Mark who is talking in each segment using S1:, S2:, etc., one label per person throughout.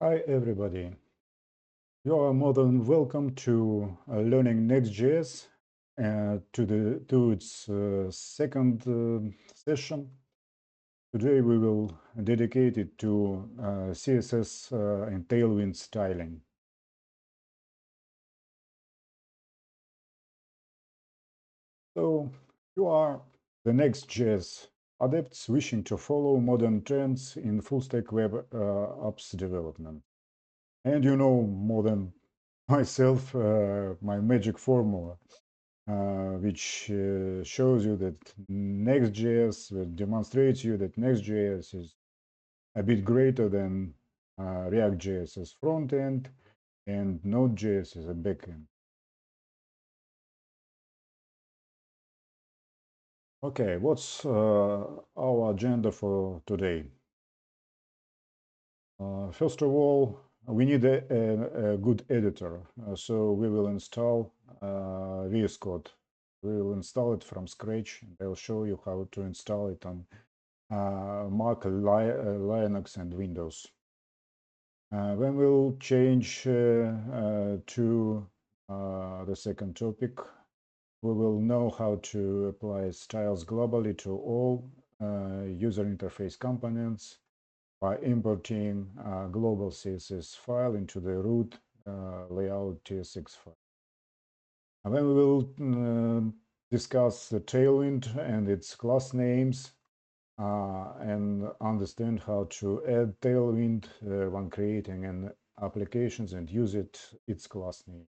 S1: Hi everybody, you are more than welcome to learning Next.js to its second session. Today we will dedicate it to CSS and Tailwind styling. So you are the Next.js adepts wishing to follow modern trends in full-stack web apps development. And you know more than myself my magic formula. Which shows you that Next.js demonstrates you that Next.js is a bit greater than React.js as front end and Node.js as a back end. Okay, what's our agenda for today? First of all, we need a good editor, so we will install VSCode. We will install it from scratch, and I'll show you how to install it on Mac, Linux, and Windows. Then we'll change to the second topic. We will know how to apply styles globally to all user interface components by importing a global CSS file into the root layout tsx file. And then we will discuss the Tailwind and its class names and understand how to add Tailwind when creating an applications and use its class name.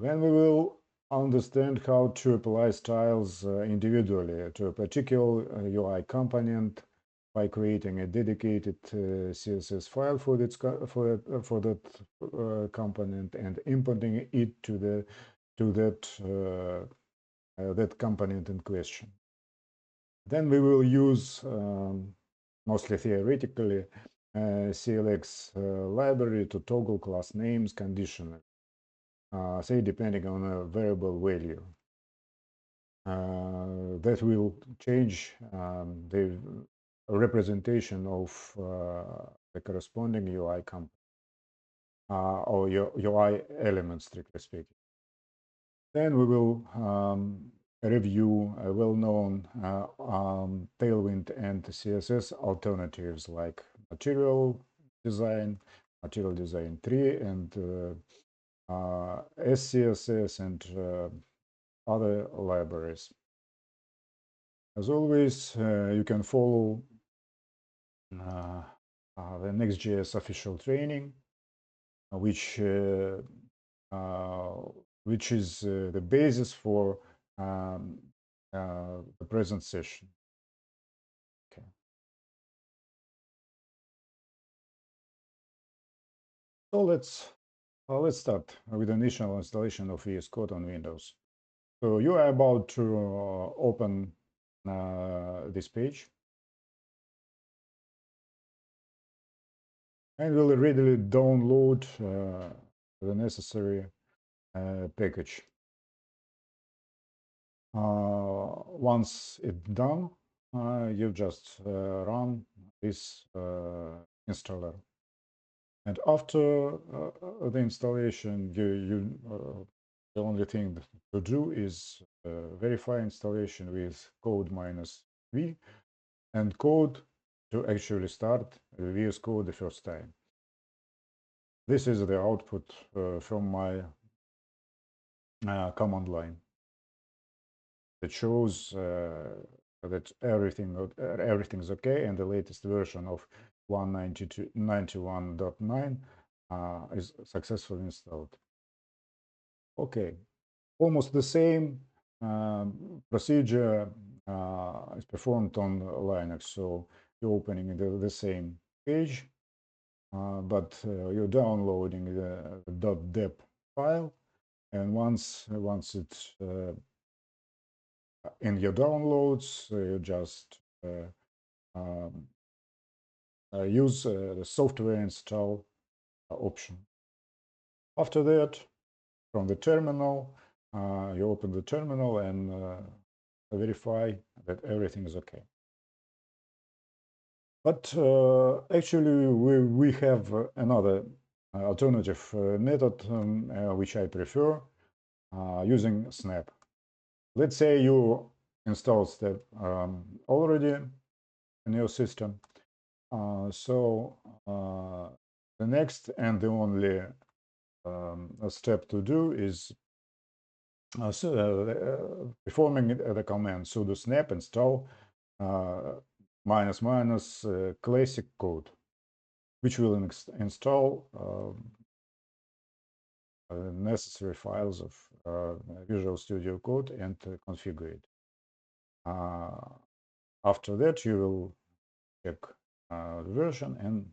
S1: Then we will understand how to apply styles individually to a particular UI component by creating a dedicated CSS file for that component and importing it to that component in question. Then we will use, mostly theoretically, clsx library to toggle class names conditionally, say depending on a variable value. That will change the representation of the corresponding UI component or your UI elements, strictly speaking. Then we will review well-known Tailwind and CSS alternatives like Material Design 3, and SCSS and other libraries. As always, you can follow the Next.js official training, which is the basis for the present session. Okay. So let's start with the initial installation of VS Code on Windows. So you are about to open this page, and will readily download the necessary package. Once it's done, you just run this installer. And after the installation, the only thing to do is verify installation with code-v and code to actually start VS Code the first time. This is the output from my command line. It shows that everything's okay, and the latest version of 192.91.9 is successfully installed. Okay, almost the same procedure is performed on Linux. So you're opening the same page, but you're downloading the .deb file, and once it's in your downloads, you just use the software install option. After that, from the terminal, you open the terminal and verify that everything is okay. But actually, we have another alternative method which I prefer, using snap. Let's say you install step already in your system. So the next and the only step to do is performing the command sudo snap install classic code, which will install necessary files of Visual Studio Code and configure it. After that, you will check the version and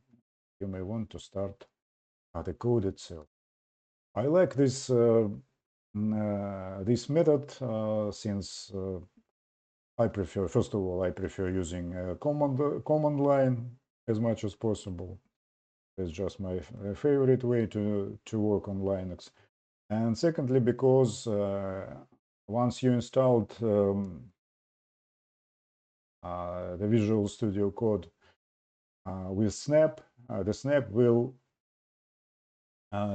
S1: you may want to start the code itself. I like this this method since I prefer, first of all, I prefer using command line as much as possible. It's just my favorite way to work on Linux. And secondly, because once you installed the Visual Studio Code with Snap, the Snap will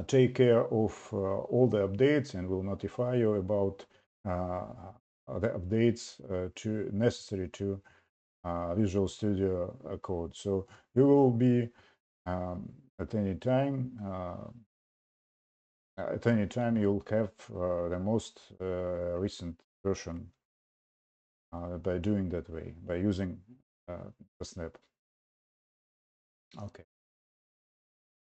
S1: take care of all the updates and will notify you about the updates necessary to Visual Studio Code. So you will be at any time you'll have the most recent version by doing that way, by using the snap. Okay.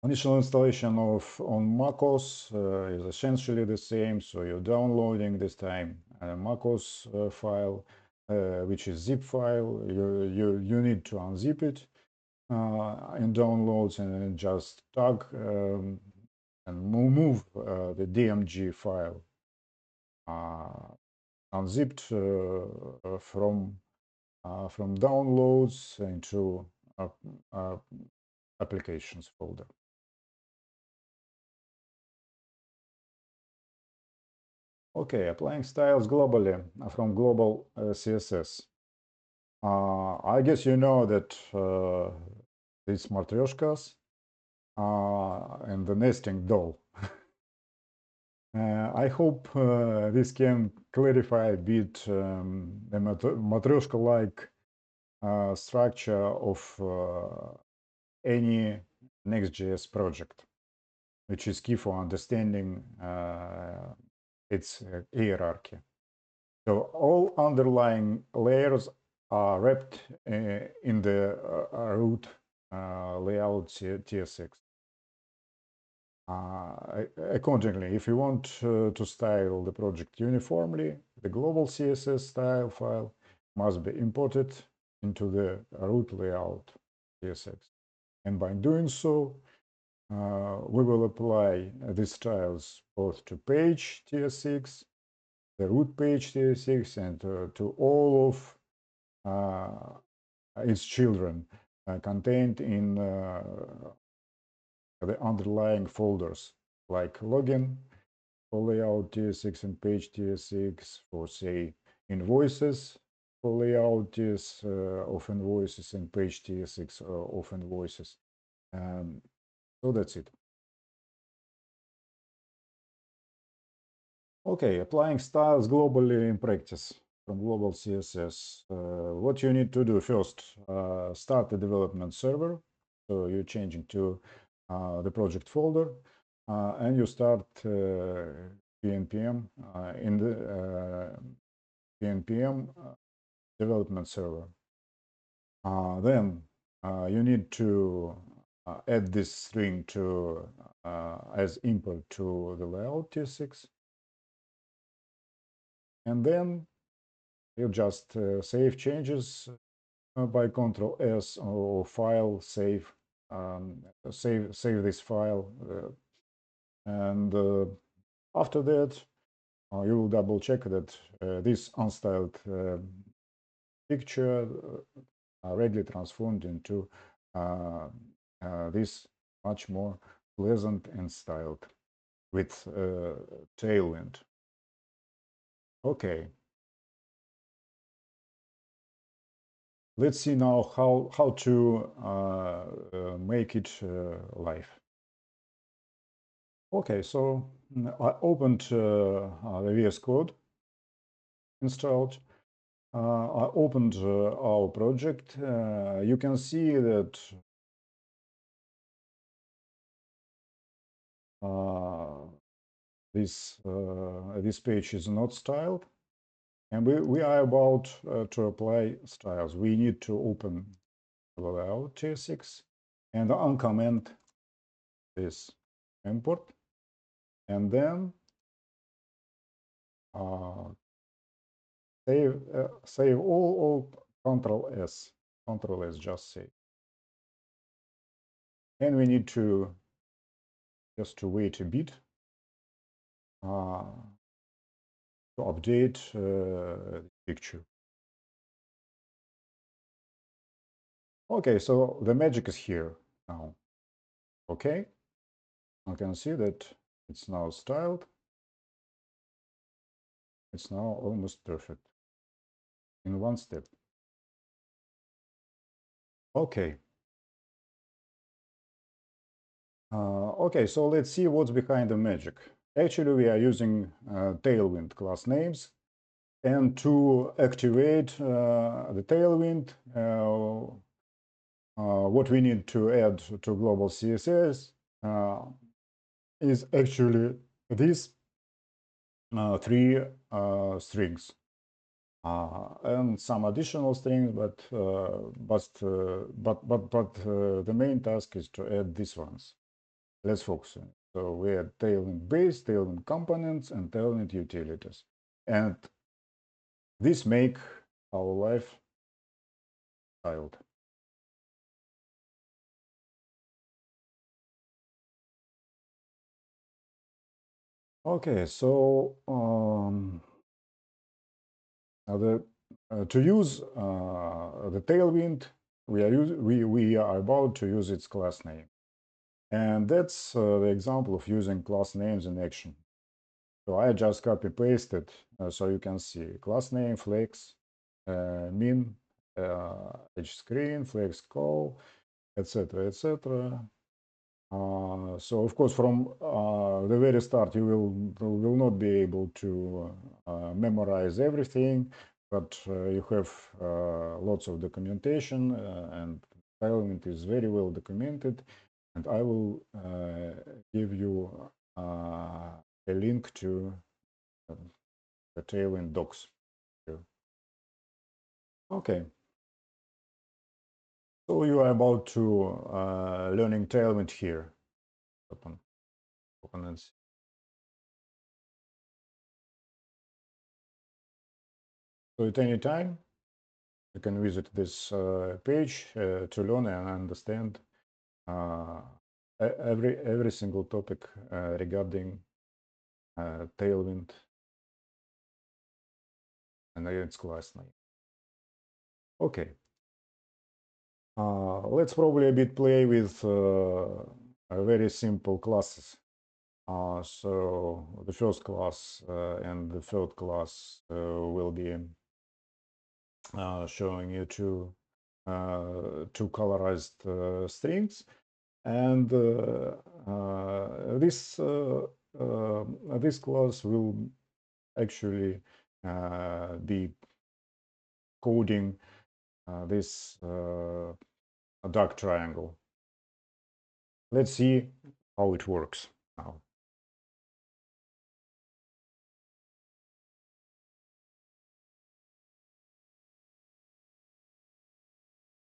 S1: Initial installation on macOS is essentially the same. So you're downloading this time a macOS file, which is zip file. You need to unzip it in downloads and then just tag and move the DMG file unzipped from downloads into applications folder. Okay, applying styles globally from global CSS. I guess you know that these matryoshkas and the nesting doll. I hope this can clarify a bit the matryoshka-like structure of any NextJS project, which is key for understanding its hierarchy. So all underlying layers are wrapped in the root layout TSX. Accordingly, if you want to style the project uniformly, the global CSS style file must be imported into the root layout TSX. And by doing so, we will apply these styles both to page TSX, the root page TSX, and to all of its children contained in the underlying folders, like login for layout TSX and page TSX, for say invoices for layout TS of invoices and page TSX of invoices. So that's it. Okay, applying styles globally in practice from global CSS. What you need to do first, start the development server. So you're changing to the project folder and you start PNPM in the PNPM development server. Then you need to add this string to as import to the layout TSX. And then you just save changes by Control S or file save, save this file, and after that you will double check that this unstyled picture readily transformed into this much more pleasant and styled with Tailwind. Okay. let's see now how to make it live. Okay, so I opened the VS Code installed. I opened our project. You can see that this page is not styled, and we are about to apply styles. We need to open global.css and uncomment this import, and then save all Control S just save, and we need to just to wait a bit to update the picture. Okay, so the magic is here now. Okay, I can see that it's now styled. It's now almost perfect in one step. Okay. Okay, so let's see what's behind the magic. Actually, we are using Tailwind class names, and to activate the Tailwind, what we need to add to global CSS is actually these three strings and some additional strings, but the main task is to add these ones. Let's focus on it. So we add Tailwind base, Tailwind components, and Tailwind utilities, and this make our life styled. Okay, so to use the Tailwind, we are about to use its class name, and that's the example of using class names in action. So I just copy pasted, so you can see class name flex, min, edge screen, flex call, etc., etc. So of course, from the very start, you will not be able to memorize everything, but you have lots of documentation, and Tailwind is very well documented. And I will give you a link to the Tailwind docs here. Okay. So you are about to learning Tailwind here. Open and see. So at any time, you can visit this page to learn and understand every single topic regarding Tailwind and its class name. Okay. Let's probably a bit play with very simple classes. So the first class and the third class will be showing you two colorized strings, and this class will actually be coding this dark triangle. Let's see how it works now.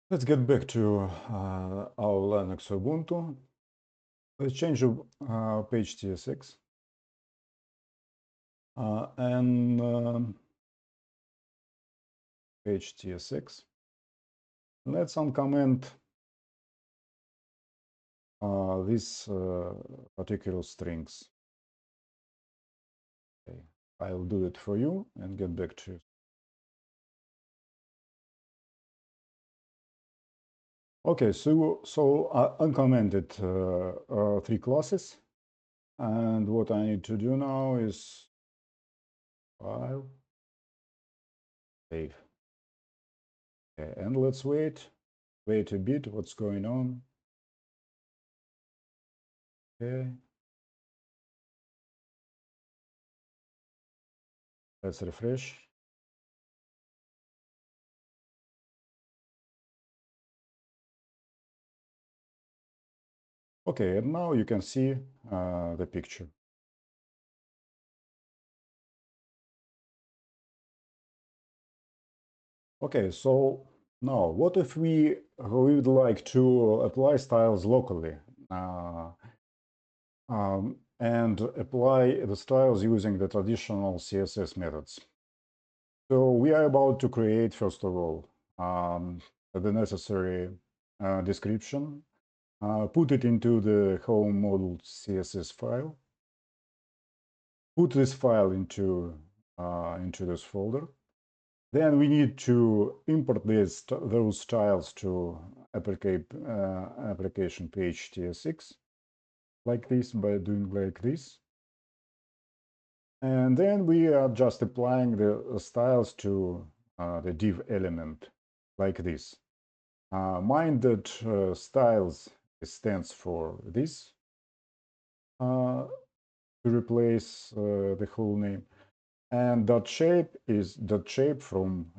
S1: Let's get back to our Linux Ubuntu. Let's change page clsx and page clsx. Let's uncomment these particular strings. Okay. I'll do it for you and get back to you. Okay, so I uncommented three classes, and what I need to do now is file, save. Okay, and let's wait a bit. What's going on? Okay. Let's refresh. Okay, and now you can see the picture. Okay, so now what if we would like to apply styles locally and apply the styles using the traditional CSS methods? So we are about to create, first of all, the necessary description, put it into the home.module.css file, put this file into this folder. Then we need to import those styles to application page clsx, like this, by doing like this. And then we are just applying the styles to the div element, like this. Mind that styles stands for this to replace the whole name. And dot shape is dot shape from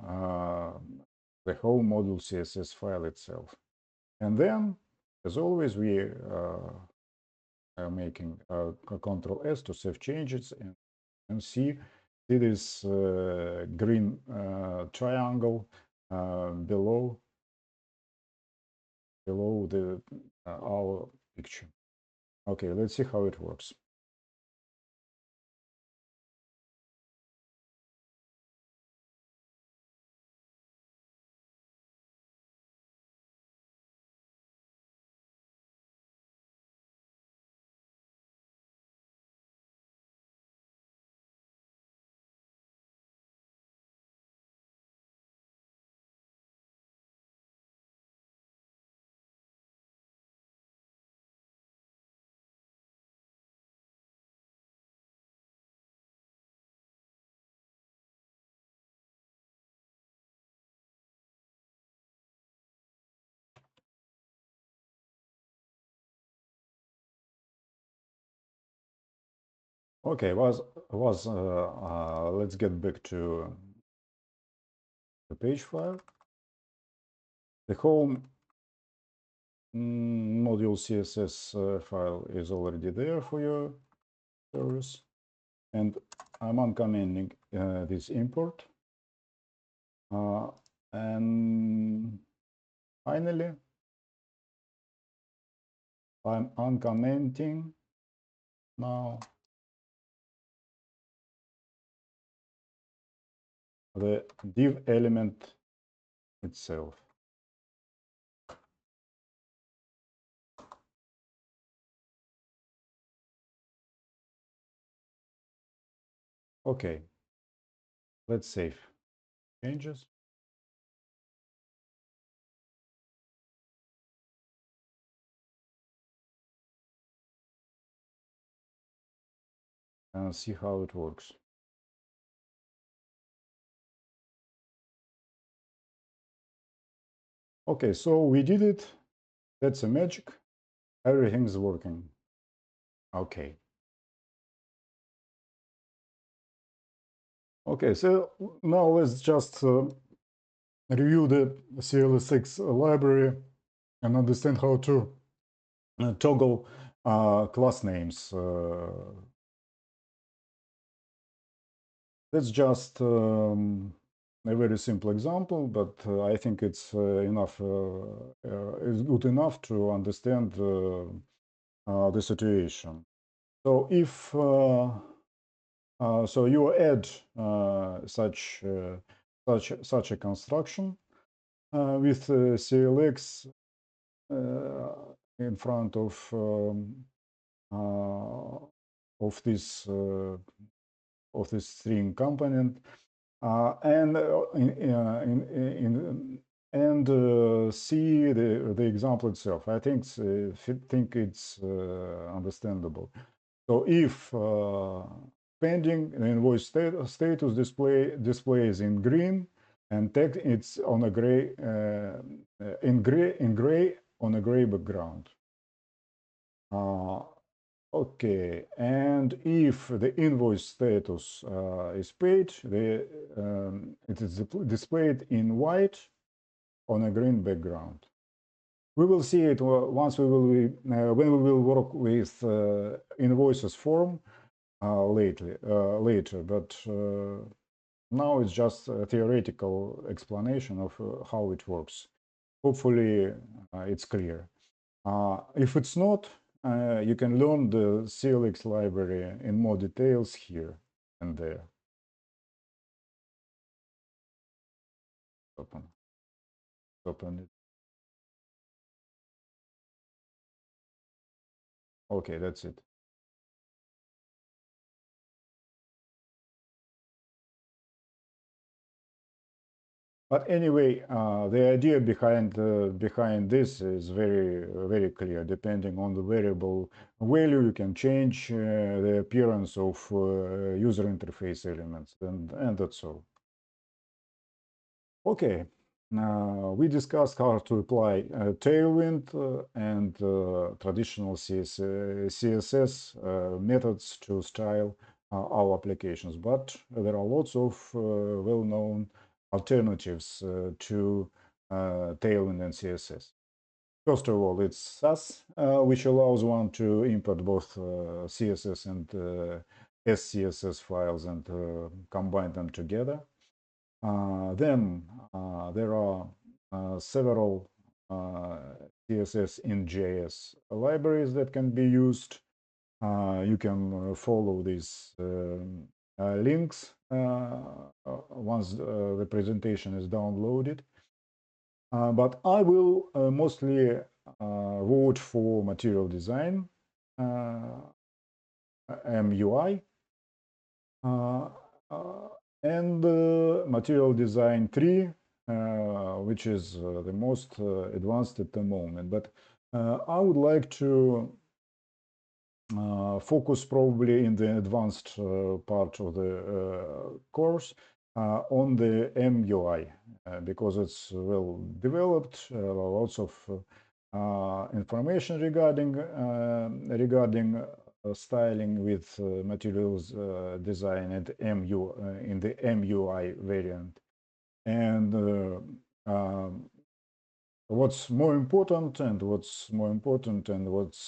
S1: the home module CSS file itself. And then, as always, we are making Control S to save changes and see this green triangle below the our picture. Okay, let's see how it works. Okay, let's get back to the page file. The home module CSS file is already there for your service, and I'm uncommenting this import. And finally, I'm uncommenting now the div element itself. Okay, let's save changes. And see how it works. Okay, so we did it. That's a magic. Everything's working. Okay. Okay, so now let's just review the clsx library and understand how to toggle class names. That's just a very simple example, but I think it's it's good enough to understand the situation. So if so you add such a construction with clx in front of this string component, and see the example itself. I think it's understandable. So if pending invoice status displays in green, and text it's on a gray in gray on a gray background. Okay, and if the invoice status is paid, it is displayed in white on a green background. We will see it once we will be, when we will work with invoices form later, but now it's just a theoretical explanation of how it works. Hopefully it's clear. If it's not, you can learn the clsx library in more details here and there. Open it. Okay, that's it. But anyway, the idea behind this is very clear. Depending on the variable value, you can change the appearance of user interface elements, and that's all. Okay, we discussed how to apply Tailwind and traditional CSS methods to style our applications, but there are lots of well-known alternatives to Tailwind and CSS. First of all, it's SAS, which allows one to import both CSS and SCSS files and combine them together. Then there are several CSS in JS libraries that can be used. You can follow these links once the presentation is downloaded. But I will mostly vote for material design, MUI, and material design 3, which is the most advanced at the moment. But I would like to focus probably in the advanced part of the course on the MUI because it's well developed, lots of information regarding styling with materials design and in the MUI variant. And what's more important and what's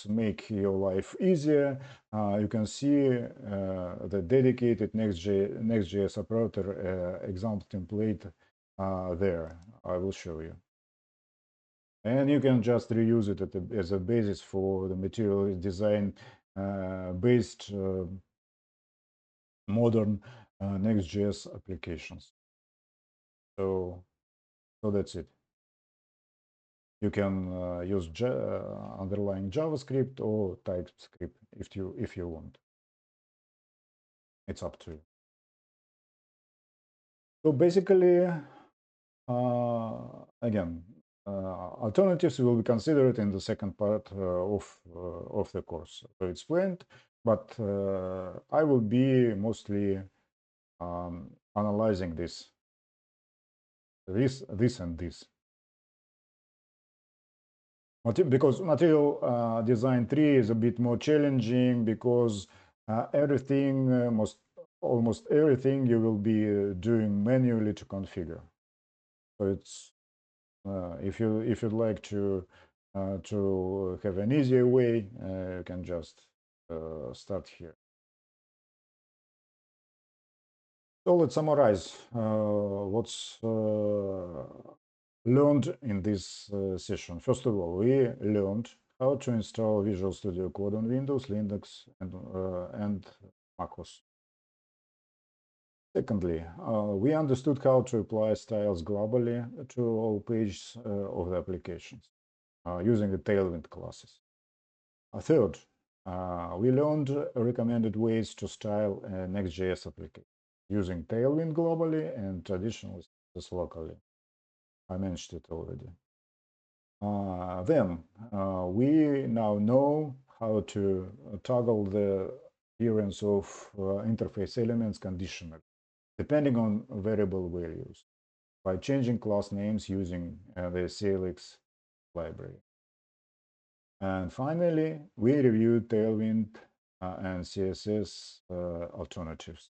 S1: make your life easier, you can see the dedicated NextJS operator example template there. I will show you. And you can just reuse it as a basis for the material design based modern NextJS applications. So that's it. You can use underlying JavaScript or TypeScript if you want. It's up to you. So basically, again, alternatives will be considered in the second part of the course. So it's planned, but I will be mostly analyzing this and this. Because material design 3 is a bit more challenging because almost everything you will be doing manually to configure. So it's if you'd like to have an easier way, you can just start here. So let's summarize what's learned in this session. First of all, we learned how to install Visual Studio Code on Windows, Linux, and MacOS. Secondly, we understood how to apply styles globally to all pages of the applications using the Tailwind classes. Third, we learned recommended ways to style a Next.js application using Tailwind globally and traditional CSS locally. I mentioned it already. Then we now know how to toggle the appearance of interface elements conditionally, depending on variable values. by changing class names using the clsx library. And finally, we reviewed Tailwind and CSS alternatives.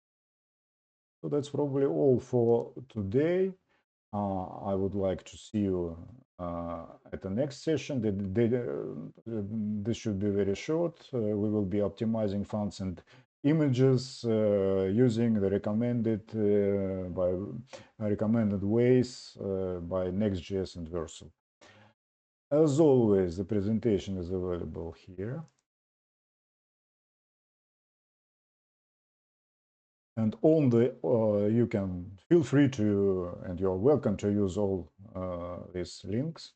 S1: So that's probably all for today. I would like to see you at the next session. This should be very short. We will be optimizing fonts and images using the recommended ways by NextJS and Vercel. As always, the presentation is available here. And on the, you can feel free to, and you're welcome to use all these links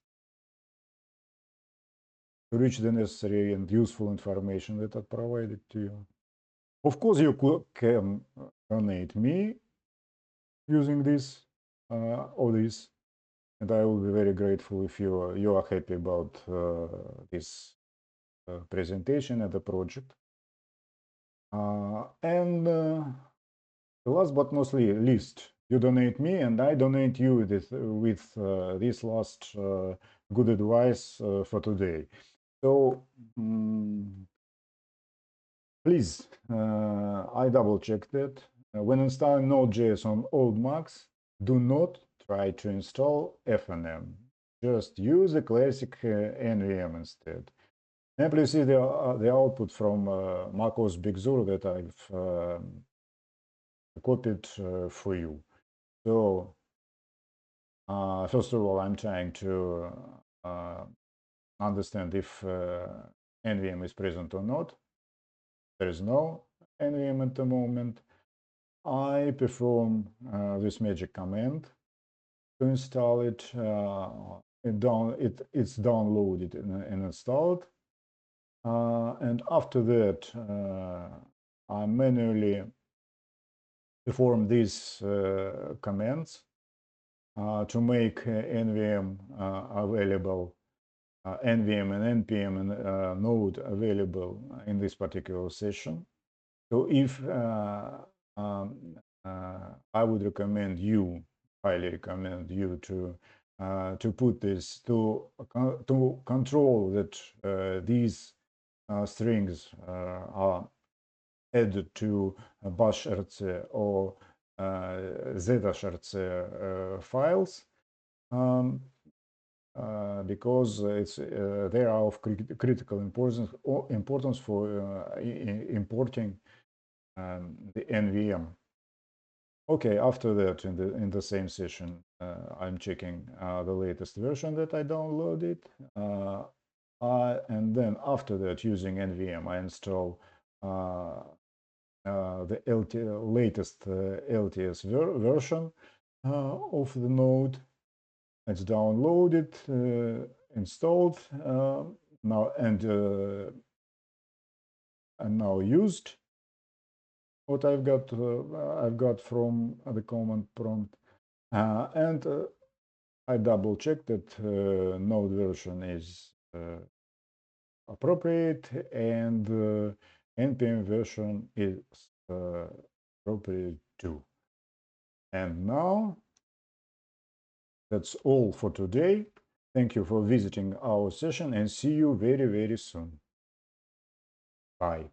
S1: to reach the necessary and useful information that are provided to you. Of course, you can donate me using this or this, and I will be very grateful if you are happy about this presentation and the project. And last but not least, you donate me and I donate you with this last good advice for today. So please, I double checked that. When installing Node.js on old Macs, do not try to install FNM. Just use the classic NVM instead. And please see the output from MacOS Big Sur that I've copied for you. So first of all, I'm trying to understand if NVM is present or not. There is no NVM at the moment. I perform this magic command to install it. It's downloaded and installed. And after that, I manually perform these commands to make NVM available, NVM and NPM and Node available in this particular session. So if I would recommend you, highly recommend you to put this to control that these strings are added to bash.rc or z.rc files because they are of critical importance for importing the NVM. Okay, after that, in the same session, I'm checking the latest version that I downloaded, and then after that, using NVM, I install the latest LTS version of the node. It's downloaded, installed, now and now used. What I've got from the command prompt, and I double check that node version is appropriate and npm version is appropriate too. And now that's all for today. Thank you for visiting our session and see you very, very soon. Bye.